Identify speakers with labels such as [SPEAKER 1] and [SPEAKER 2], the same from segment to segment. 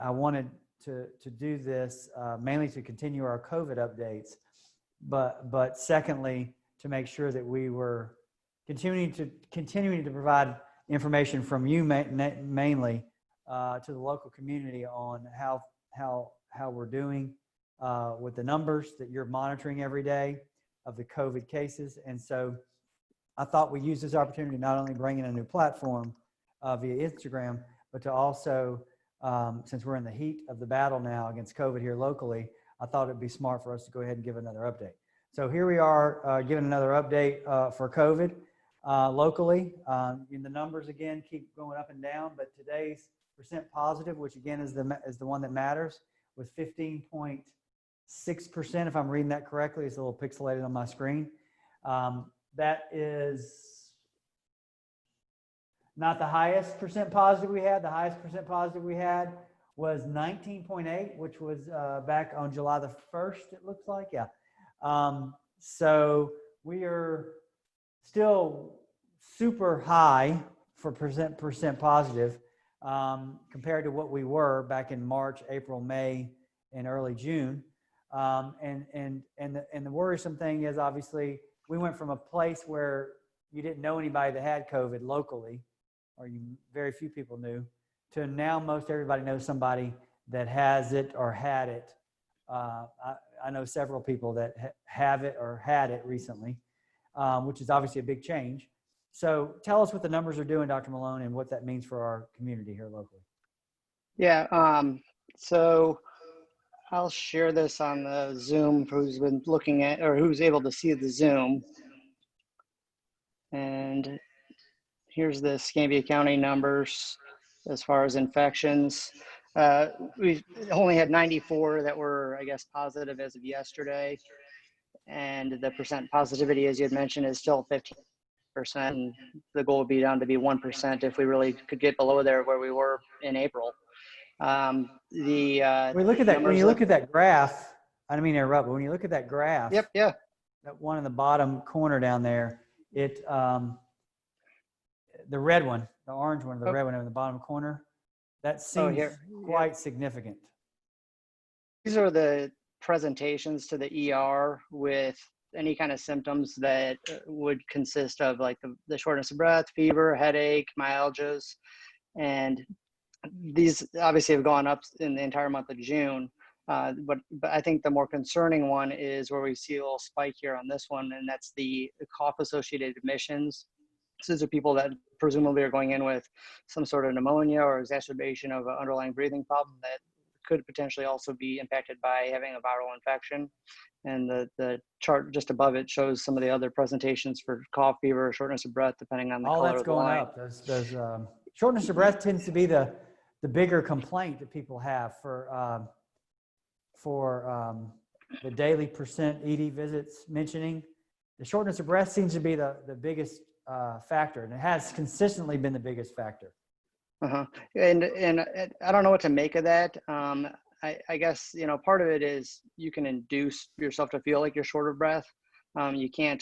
[SPEAKER 1] I wanted to do this mainly to continue our COVID updates, but secondly, to make sure that we were continuing to provide information from you mainly to the local community on how we're doing with the numbers that you're monitoring every day of the COVID cases. And so I thought we use this opportunity to not only bring in a new platform via Instagram, but to also, since we're in the heat of the battle now against COVID here locally, I thought it'd be smart for us to go ahead and give another update. So here we are giving another update for COVID locally. And the numbers again keep going up and down, but today's percent positive, which again is the one that matters, with 15.6%, if I'm reading that correctly. It's a little pixelated on my screen. That is not the highest percent positive we had. The highest percent positive we had was 19.8, which was back on July the 1st, it looks like. Yeah. So we are still super high for percent positive compared to what we were back in March, April, May, and early June. And the worrisome thing is, obviously, we went from a place where you didn't know anybody that had COVID locally, or very few people knew, to now most everybody knows somebody that has it or had it. I know several people that have it or had it recently, which is obviously a big change. So tell us what the numbers are doing, Dr. Malone, and what that means for our community here locally.
[SPEAKER 2] Yeah, so I'll share this on the Zoom for who's been looking at, or who's able to see the Zoom. And here's the Escambia County numbers as far as infections. We only had 94 that were, I guess, positive as of yesterday. And the percent positivity, as you had mentioned, is still 15%. And the goal would be down to be 1% if we really could get below there where we were in April.
[SPEAKER 1] When you look at that graph, I don't mean to interrupt, but when you look at that graph,
[SPEAKER 2] yep, yeah,
[SPEAKER 1] that one in the bottom corner down there, the red one, the orange one, the red one in the bottom corner, that seems quite significant.
[SPEAKER 2] These are the presentations to the ER with any kind of symptoms that would consist of like the shortness of breath, fever, headache, myalgias, and these obviously have gone up in the entire month of June. But I think the more concerning one is where we see a little spike here on this one, and that's the cough-associated admissions. So these are people that presumably are going in with some sort of pneumonia or exacerbation of an underlying breathing problem that could potentially also be impacted by having a viral infection. And the chart just above it shows some of the other presentations for cough, fever, shortness of breath, depending on the color of the line.
[SPEAKER 1] All that's going up. Shortness of breath tends to be the bigger complaint that people have for the daily percent ED visits mentioning. The shortness of breath seems to be the biggest factor, and it has consistently been the biggest factor.
[SPEAKER 2] And I don't know what to make of that. I guess, you know, part of it is you can induce yourself to feel like you're short of breath. You can't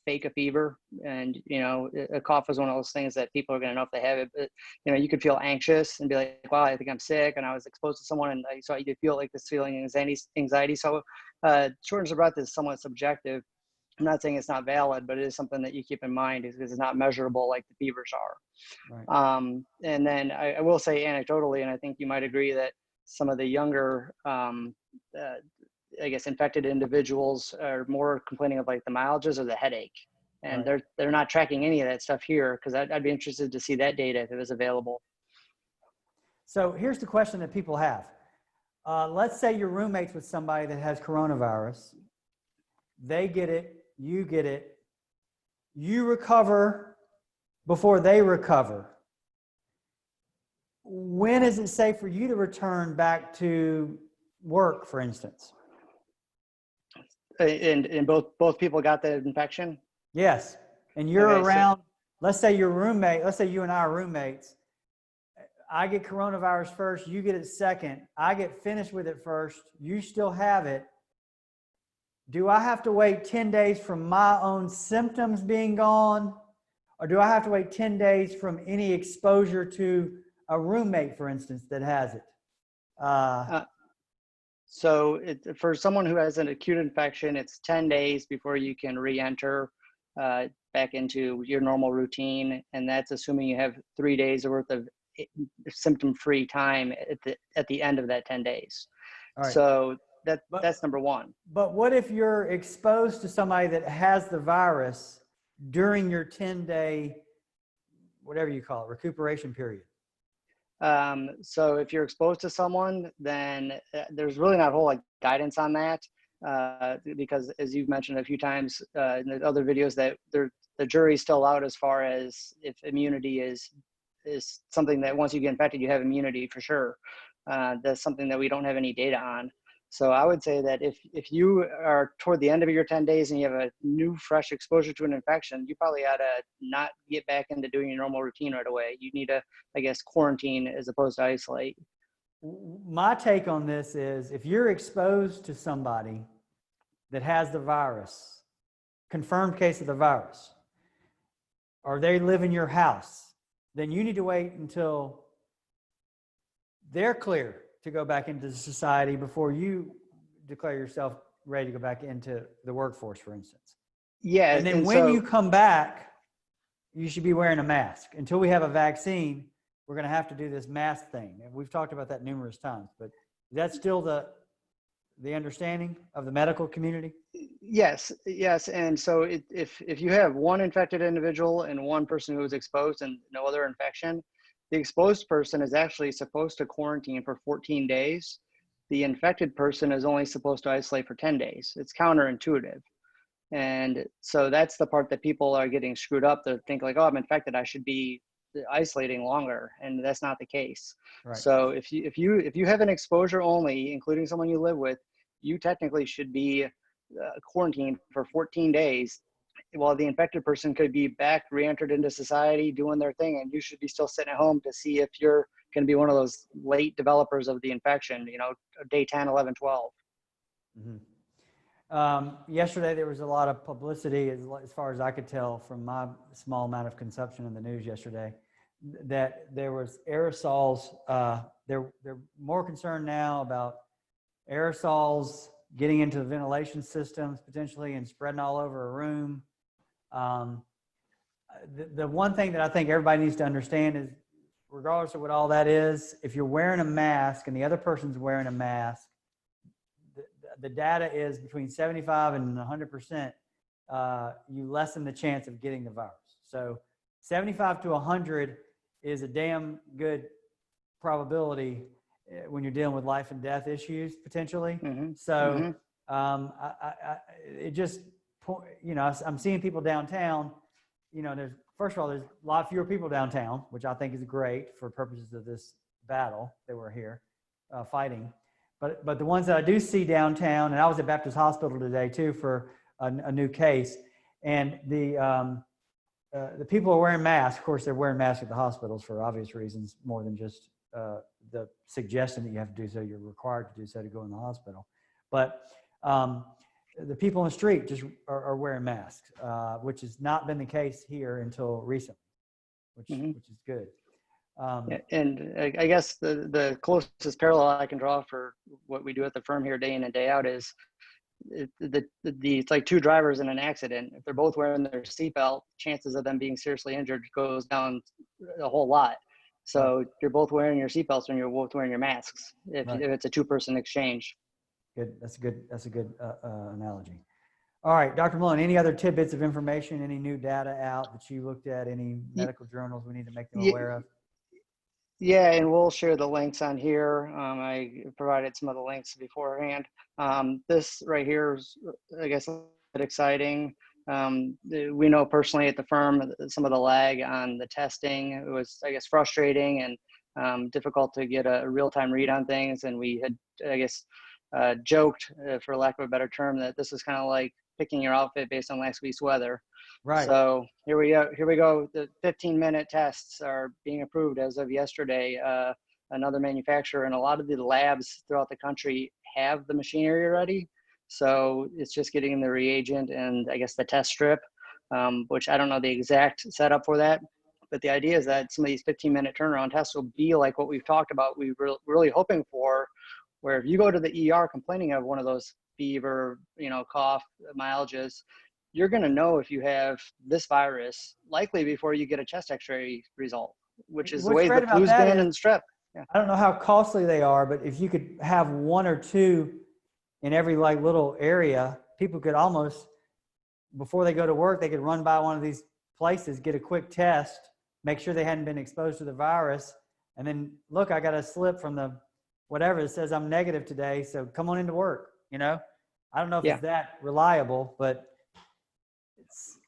[SPEAKER 2] fake a fever, and you know, a cough is one of those things that people are going to know if they have it. But you know, you could feel anxious and be like, "Wow, I think I'm sick," and I was exposed to someone, and so you feel like this feeling anxiety. So, shortness of breath is somewhat subjective. I'm not saying it's not valid, but it is something that you keep in mind because it's not measurable like the fevers are. Right. And then I will say anecdotally, and I think you might agree that some of the younger, I guess, infected individuals are more complaining of like the myalgias or the headache, and right. they're not tracking any of that stuff here, because I'd be interested to see that data if it was available.
[SPEAKER 1] So here's the question that people have. Let's say you're roommates with somebody that has coronavirus. They get it, you get it, you recover before they recover. When is it safe for you to return back to work, for instance?
[SPEAKER 2] And both people got the infection?
[SPEAKER 1] Yes. And you're around, let's say your roommate, let's say you and I are roommates. I get coronavirus first, you get it second. I get finished with it first, you still have it. Do I have to wait 10 days from my own symptoms being gone? Or do I have to wait 10 days from any exposure to a roommate, for instance, that has it?
[SPEAKER 2] So for someone who has an acute infection, it's 10 days before you can re-enter back into your normal routine. And that's assuming you have 3 days worth of symptom-free time at the end of that 10 days.
[SPEAKER 1] All right.
[SPEAKER 2] So that's number one.
[SPEAKER 1] But what if you're exposed to somebody that has the virus during your 10-day, whatever you call it, recuperation period?
[SPEAKER 2] So if you're exposed to someone, then there's really not a whole guidance on that because, as you've mentioned a few times in the other videos, that the jury's still out as far as if immunity is something that once you get infected, you have immunity for sure. That's something that we don't have any data on. So I would say that if you are toward the end of your 10 days and you have a new fresh exposure to an infection, you probably ought to not get back into doing your normal routine right away. You need to, I guess, quarantine as opposed to isolate.
[SPEAKER 1] My take on this is if you're exposed to somebody that has the virus, confirmed case of the virus, or they live in your house, then you need to wait until they're clear to go back into society before you declare yourself ready to go back into the workforce, for instance.
[SPEAKER 2] Yeah.
[SPEAKER 1] And then when you come back, you should be wearing a mask. Until we have a vaccine, we're going to have to do this mask thing. And we've talked about that numerous times, but is that still the understanding of the medical community?
[SPEAKER 2] Yes. And so if you have one infected individual and one person who is exposed and no other infection, the exposed person is actually supposed to quarantine for 14 days. The infected person is only supposed to isolate for 10 days. It's counterintuitive. And so that's the part that people are getting screwed up. They think like, oh, I'm infected, I should be isolating longer. And that's not the case. Right. So if you have an exposure only, including someone you live with, you technically should be quarantined for 14 days. While the infected person could be back, re-entered into society, doing their thing, and you should be still sitting at home to see if you're going to be one of those late developers of the infection, day 10, 11, 12.
[SPEAKER 1] Mm-hmm. Yesterday, there was a lot of publicity, as far as I could tell from my small amount of consumption in the news yesterday, that there was aerosols. They're more concerned now about aerosols getting into the ventilation systems potentially and spreading all over a room. The one thing that I think everybody needs to understand is, regardless of what all that is, if you're wearing a mask and the other person's wearing a mask, the data is between 75 and 100%, you lessen the chance of getting the virus. So 75 to 100 is a damn good probability when you're dealing with life and death issues potentially. Mm-hmm. So it just, I'm seeing people downtown, first of all, there's a lot fewer people downtown, which I think is great for purposes of this battle that we're here fighting. But the ones that I do see downtown, and I was at Baptist Hospital today too for a new case, and the people are wearing masks. Of course, they're wearing masks at the hospitals for obvious reasons, more than just the suggestion that you have to do so. You're required to do so to go in the hospital. But the people on the street just are wearing masks, which has not been the case here until recently, which is good.
[SPEAKER 2] And I guess the closest parallel I can draw for what we do at the firm here day in and day out is it's like two drivers in an accident. If they're both wearing their seatbelt, chances of them being seriously injured goes down a whole lot. So you're both wearing your seatbelts and you're both wearing your masks if it's a two-person exchange.
[SPEAKER 1] Good. That's a good analogy. All right, Dr. Malone, any other tidbits of information, any new data out that you looked at, any medical journals we need to make them aware of?
[SPEAKER 2] Yeah, and we'll share the links on here. I provided some of the links beforehand. This right here is, I guess, a bit exciting. We know personally at the firm some of the lag on the testing. It was, I guess, frustrating and difficult to get a real-time read on things. And we had, I guess, joked, for lack of a better term, that this is kind of like picking your outfit based on last week's weather. Right. So here we go. The 15-minute tests are being approved as of yesterday. Another manufacturer and a lot of the labs throughout the country have the machinery ready. So it's just getting the reagent and I guess the test strip, which I don't know the exact setup for that. But the idea is that some of these 15-minute turnaround tests will be like what we've talked about, we're really hoping for, where if you go to the ER complaining of one of those fever, cough, myalgias, you're going to know if you have this virus likely before you get a chest x-ray result, which is the
[SPEAKER 1] What's
[SPEAKER 2] way
[SPEAKER 1] great
[SPEAKER 2] the
[SPEAKER 1] about
[SPEAKER 2] flu's
[SPEAKER 1] that
[SPEAKER 2] been
[SPEAKER 1] is,
[SPEAKER 2] and strep. Yeah.
[SPEAKER 1] I don't know how costly they are, but if you could have one or two in every like little area, people could almost, before they go to work, they could run by one of these places, get a quick test, make sure they hadn't been exposed to the virus, and then look, I got a slip from the whatever that says I'm negative today, so come on into work. I don't know if it's that reliable, but it's.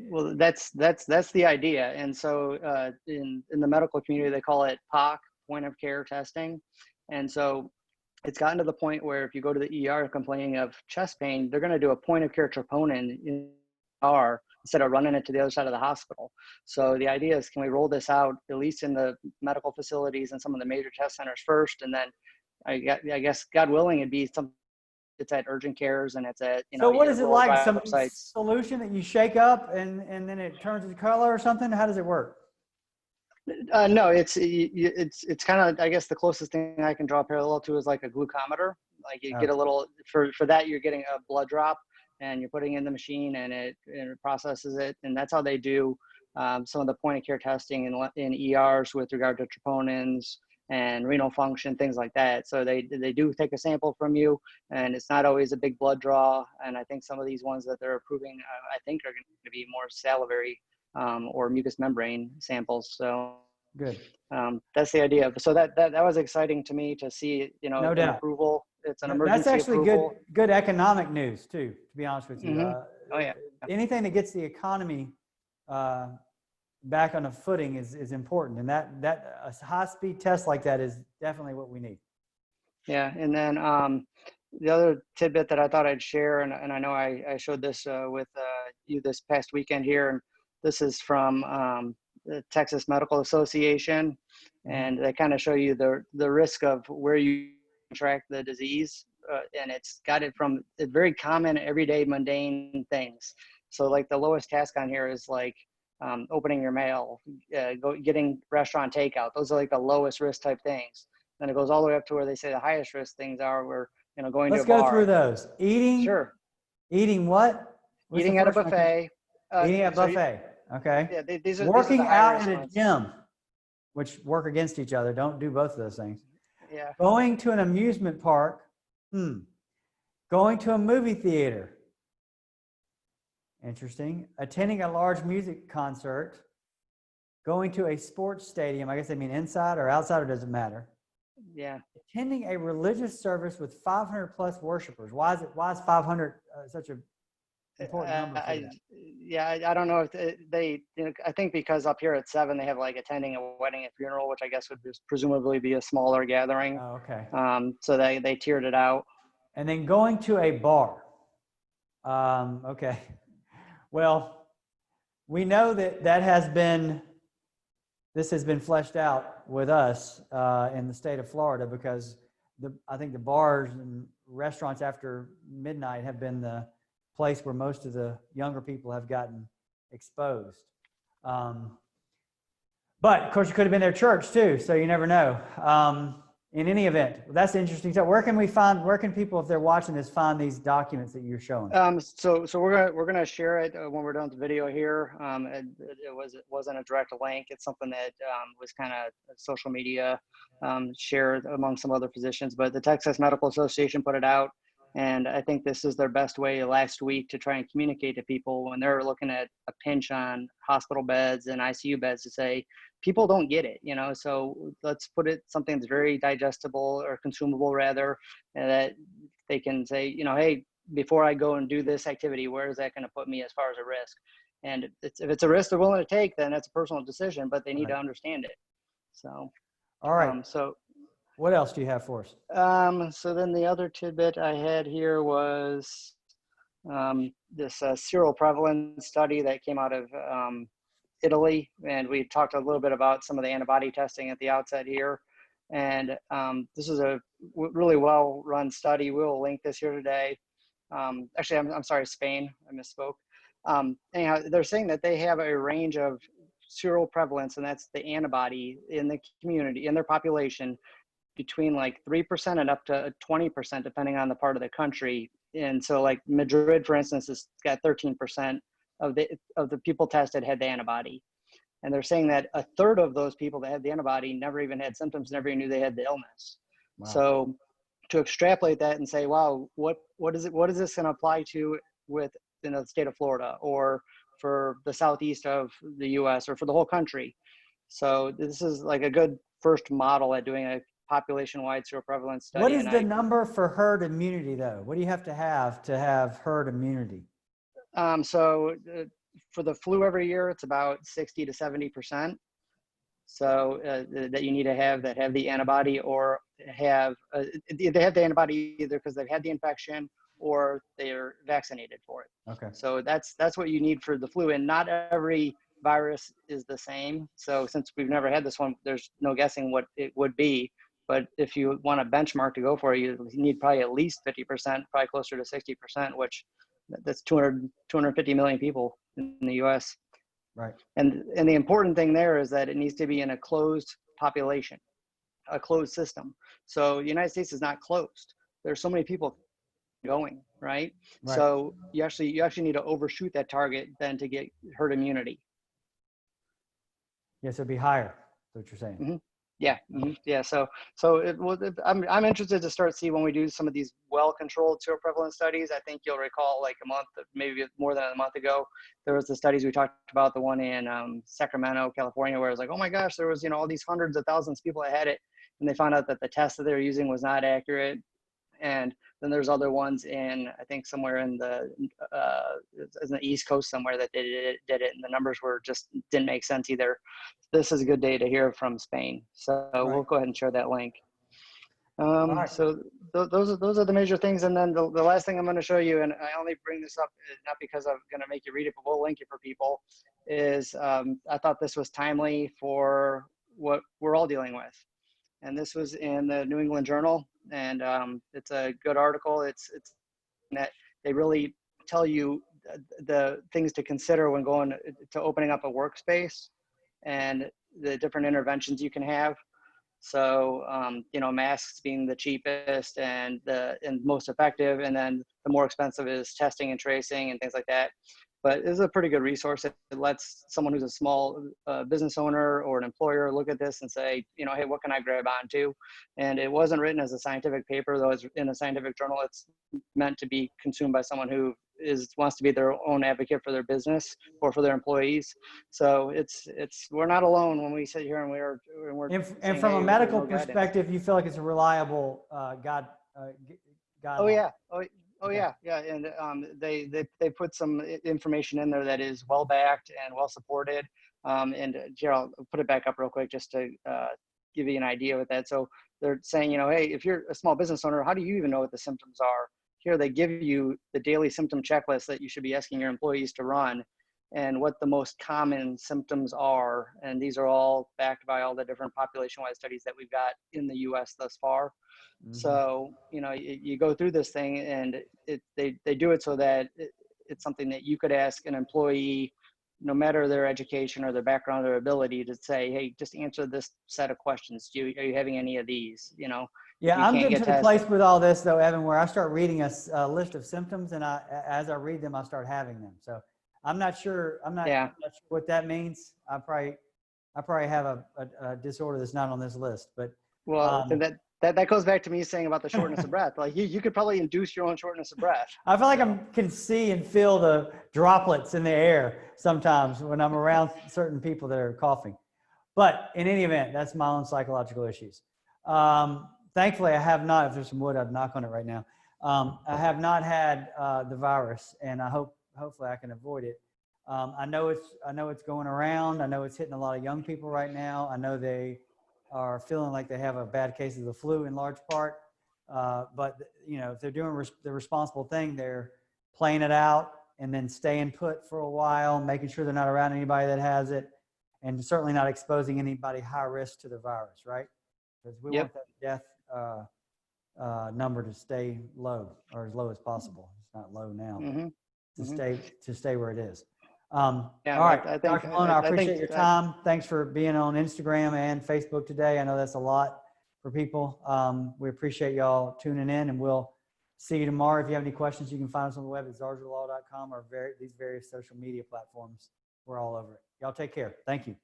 [SPEAKER 2] Well, that's the idea. And so in the medical community, they call it POC, point of care testing. And so it's gotten to the point where if you go to the ER complaining of chest pain, they're going to do a point of care troponin in the ER instead of running it to the other side of the hospital. So the idea is, can we roll this out at least in the medical facilities and some of the major test centers first, and then I guess God willing, it'd be something. It's at urgent cares and it's at,
[SPEAKER 1] So what is it like? Some
[SPEAKER 2] sites.
[SPEAKER 1] solution that you shake up and then it turns its color or something? How does it work?
[SPEAKER 2] No, it's kind of, I guess the closest thing I can draw a parallel to is like a glucometer. Like you get a little, for that, you're getting a blood drop and you're putting in the machine and it processes it. And that's how they do some of the point of care testing in ERs with regard to troponins and renal function, things like that. So they do take a sample from you, and it's not always a big blood draw. And I think some of these ones that they're approving, I think are going to be more salivary or mucous membrane samples. So
[SPEAKER 1] good.
[SPEAKER 2] That's the idea. So that was exciting to me to see,
[SPEAKER 1] No
[SPEAKER 2] an
[SPEAKER 1] doubt.
[SPEAKER 2] approval. It's an emergency
[SPEAKER 1] That's actually
[SPEAKER 2] approval.
[SPEAKER 1] good economic news too, to be honest with you.
[SPEAKER 2] Mm-hmm. Oh yeah.
[SPEAKER 1] Anything that gets the economy back on a footing is important, and that a high-speed test like that is definitely what we need.
[SPEAKER 2] Yeah, and then the other tidbit that I thought I'd share, and I know I showed this with you this past weekend here, and this is from the Texas Medical Association, and they kind of show you the risk of where you contract the disease, and it's got it from very common, everyday, mundane things. So like the lowest task on here is like opening your mail, getting restaurant takeout. Those are like the lowest risk type things. Then it goes all the way up to where they say the highest risk things are where, going
[SPEAKER 1] Let's
[SPEAKER 2] to a bar.
[SPEAKER 1] Let's go through those. Eating.
[SPEAKER 2] Sure.
[SPEAKER 1] Eating what?
[SPEAKER 2] Eating at a buffet.
[SPEAKER 1] Eating at a buffet. Okay.
[SPEAKER 2] Yeah, these are
[SPEAKER 1] working
[SPEAKER 2] the
[SPEAKER 1] out at a gym, which work against each other. Don't do both of those things.
[SPEAKER 2] Yeah.
[SPEAKER 1] Going to an amusement park. Going to a movie theater. Interesting. Attending a large music concert. Going to a sports stadium. I guess they mean inside or outside, or does it matter?
[SPEAKER 2] Yeah.
[SPEAKER 1] Attending a religious service with 500 plus worshipers. Why is 500 such a important number for that?
[SPEAKER 2] I don't know if they I think because up here at 7 they have like attending a wedding and funeral, which I guess would presumably be a smaller gathering.
[SPEAKER 1] Oh, okay.
[SPEAKER 2] So they tiered it out.
[SPEAKER 1] And then going to a bar. Okay. Well, we know that this has been fleshed out with us in the state of Florida, because I think the bars and restaurants after midnight have been the place where most of the younger people have gotten exposed. But of course, you could have been their church too, so you never know. In any event, that's interesting. So where can people, if they're watching this, find these documents that you're showing?
[SPEAKER 2] So we're gonna share it when we're done with the video here. It wasn't a direct link. It's something that was kind of social media shared among some other physicians, but the Texas Medical Association put it out. And I think this is their best way last week to try and communicate to people when they're looking at a pinch on hospital beds and ICU beds, to say, people don't get it, so let's put it something that's very digestible or consumable rather, and that they can say, hey, before I go and do this activity, where is that going to put me as far as a risk? And if it's a risk they're willing to take, then that's a personal decision, but they need to understand it. So,
[SPEAKER 1] all right.
[SPEAKER 2] So
[SPEAKER 1] what else do you have for us?
[SPEAKER 2] So then the other tidbit I had here was this Seroprevalence study that came out of Italy, and we talked a little bit about some of the antibody testing at the outset here. And this is a really well-run study. We'll link this here today. Actually, I'm sorry, Spain. I misspoke. Anyhow, they're saying that they have a range of seroprevalence, and that's the antibody in the community, in their population, between like 3% and up to 20%, depending on the part of the country. And so like Madrid, for instance, has got 13% of the people tested had the antibody. And they're saying that a third of those people that had the antibody never even had symptoms, never even knew they had the illness.
[SPEAKER 1] Wow.
[SPEAKER 2] So to extrapolate that and say, wow, what is this going to apply to with the state of Florida, or for the southeast of the US, or for the whole country? So this is like a good first model at doing a population-wide seroprevalence study.
[SPEAKER 1] What is the number for herd immunity, though? What do you have to have herd immunity?
[SPEAKER 2] For the flu every year, it's about 60 to 70%. So that you need to have that have the antibody, or have they have the antibody either because they've had the infection or they're vaccinated for it.
[SPEAKER 1] Okay.
[SPEAKER 2] So that's what you need for the flu, and not every virus is the same. So since we've never had this one, there's no guessing what it would be. But if you want a benchmark to go for, you need probably at least 50%, probably closer to 60%, which that's 250 million people in the US.
[SPEAKER 1] Right.
[SPEAKER 2] And the important thing there is that it needs to be in a closed population, a closed system. So the United States is not closed. There's so many people going, right? So you actually need to overshoot that target then to get herd immunity.
[SPEAKER 1] Yes, it'd be higher. That's what you're saying.
[SPEAKER 2] Mm-hmm. Yeah. Mm-hmm. Yeah. So I'm interested to start see when we do some of these well-controlled seroprevalence studies. I think you'll recall like a month, maybe more than a month ago, there was the studies we talked about, the one in Sacramento, California, where it was like, oh my gosh, there was, all these hundreds of thousands of people that had it, and they found out that the test that they were using was not accurate. And then there's other ones in, I think somewhere in the East Coast somewhere that they did it, and the numbers didn't make sense either. This is a good day to hear from Spain. So we'll go ahead and share that link. So those are the major things. And then the last thing I'm going to show you, and I only bring this up not because I'm going to make you read it, but we'll link it for people, is I thought this was timely for what we're all dealing with. And this was in the New England Journal, and it's a good article. It's that they really tell you the things to consider when going to opening up a workspace, and the different interventions you can have. So, masks being the cheapest and most effective, and then the more expensive is testing and tracing and things like that. But this is a pretty good resource. It lets someone who's a small business owner or an employer look at this and say, hey, what can I grab onto? And it wasn't written as a scientific paper, though it's in a scientific journal. It's meant to be consumed by someone who wants to be their own advocate for their business or for their employees. So we're not alone when we sit here and we're
[SPEAKER 1] and from a medical perspective, you feel like it's a reliable guideline.
[SPEAKER 2] Oh yeah. Oh yeah, and they put some information in there that is well backed and well supported. And Gerald, I'll put it back up real quick just to give you an idea with that. So they're saying, hey, if you're a small business owner, how do you even know what the symptoms are? Here they give you the daily symptom checklist that you should be asking your employees to run, and what the most common symptoms are. And these are all backed by all the different population-wide studies that we've got in the US thus far. Mm-hmm. So, you go through this thing, and they do it so that it's something that you could ask an employee, no matter their education or their background or their ability, to say, hey, just answer this set of questions. Are you having any of these,
[SPEAKER 1] Yeah, I'm getting to the place with all this, though, Evan, where I start reading a list of symptoms, and as I read them, I start having them. So I'm not sure sure what that means. I probably have a disorder that's not on this list, but
[SPEAKER 2] that goes back to me saying about the shortness of breath. Like you could probably induce your own shortness of breath.
[SPEAKER 1] I feel like I can see and feel the droplets in the air sometimes when I'm around certain people that are coughing. But in any event, that's my own psychological issues. Thankfully, I have not. If there's some wood, I'd knock on it right now. I have not had the virus, and hopefully I can avoid it. I know it's going around. I know it's hitting a lot of young people right now. I know they are feeling like they have a bad case of the flu in large part. But if they're doing the responsible thing, they're playing it out and then staying put for a while, making sure they're not around anybody that has it, and certainly not exposing anybody high risk to the virus, right? Because we want that death number to stay low, or as low as possible. It's not low now. Mm-hmm. To stay where it is.
[SPEAKER 2] Yeah,
[SPEAKER 1] all right,
[SPEAKER 2] I think
[SPEAKER 1] Dr. Malone, I
[SPEAKER 2] I
[SPEAKER 1] appreciate
[SPEAKER 2] think
[SPEAKER 1] your
[SPEAKER 2] that,
[SPEAKER 1] time. Thanks for being on Instagram and Facebook today. I know that's a lot for people. We appreciate y'all tuning in, and we'll see you tomorrow. If you have any questions, you can find us on the web at zarzaurlaw.com or these various social media platforms. We're all over it. Y'all take care. Thank you.